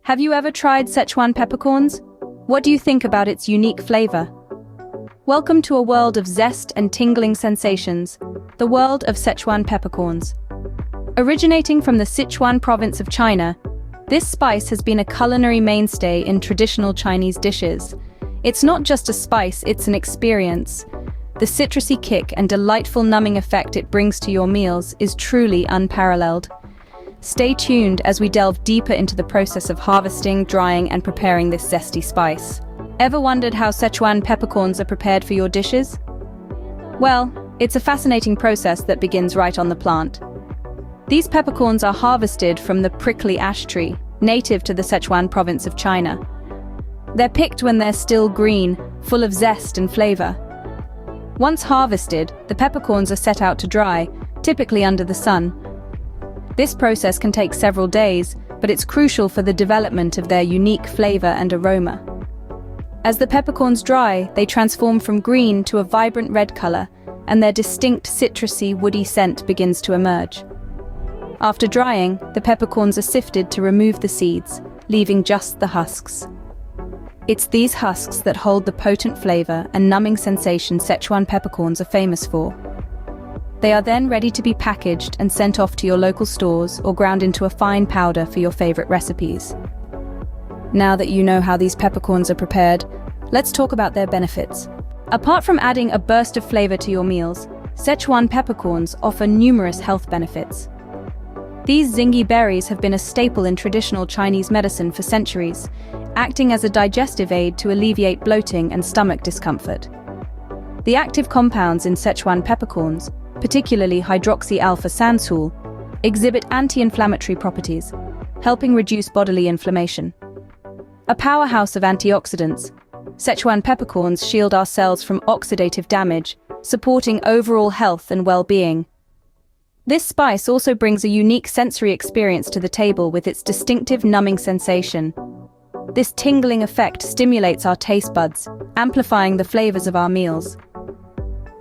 Have you ever tried Szechuan peppercorns? What do you think about its unique flavor? Welcome to a world of zest and tingling sensations, the world of Szechuan peppercorns. Originating from the Sichuan province of China, this spice has been a culinary mainstay in traditional Chinese dishes. It's not just a spice, it's an experience. The citrusy kick and delightful numbing effect it brings to your meals is truly unparalleled. Stay tuned as we delve deeper into the process of harvesting, drying, and preparing this zesty spice. Ever wondered how Szechuan peppercorns are prepared for your dishes? Well, it's a fascinating process that begins right on the plant. These peppercorns are harvested from the prickly ash tree, native to the Szechuan province of China. They're picked when they're still green, full of zest and flavor. Once harvested, the peppercorns are set out to dry, typically under the sun. This process can take several days, but it's crucial for the development of their unique flavor and aroma. As the peppercorns dry, they transform from green to a vibrant red color, and their distinct citrusy, woody scent begins to emerge. After drying, the peppercorns are sifted to remove the seeds, leaving just the husks. It's these husks that hold the potent flavor and numbing sensation Szechuan peppercorns are famous for. They are then ready to be packaged and sent off to your local stores or ground into a fine powder for your favorite recipes. Now that you know how these peppercorns are prepared, let's talk about their benefits. Apart from adding a burst of flavor to your meals, Szechuan peppercorns offer numerous health benefits. These zingy berries have been a staple in traditional Chinese medicine for centuries, acting as a digestive aid to alleviate bloating and stomach discomfort. The active compounds in Szechuan peppercorns, particularly hydroxy-alpha-sansol, exhibit anti-inflammatory properties, helping reduce bodily inflammation. A powerhouse of antioxidants, Szechuan peppercorns shield our cells from oxidative damage, supporting overall health and well-being. This spice also brings a unique sensory experience to the table with its distinctive numbing sensation. This tingling effect stimulates our taste buds, amplifying the flavors of our meals.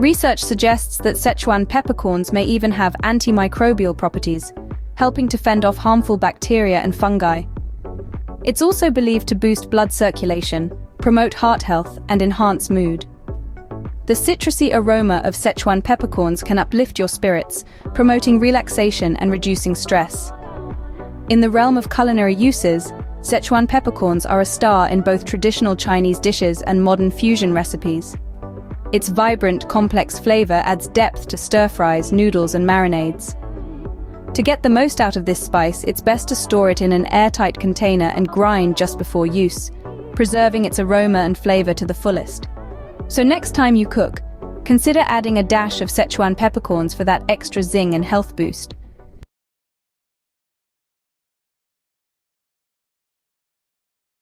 Research suggests that Szechuan peppercorns may even have antimicrobial properties, helping to fend off harmful bacteria and fungi. It's also believed to boost blood circulation, promote heart health, and enhance mood. The citrusy aroma of Szechuan peppercorns can uplift your spirits, promoting relaxation and reducing stress. In the realm of culinary uses, Szechuan peppercorns are a star in both traditional Chinese dishes and modern fusion recipes. Its vibrant, complex flavor adds depth to stir-fries, noodles, and marinades. To get the most out of this spice, it's best to store it in an airtight container and grind just before use, preserving its aroma and flavor to the fullest. So next time you cook, consider adding a dash of Szechuan peppercorns for that extra zing and health boost.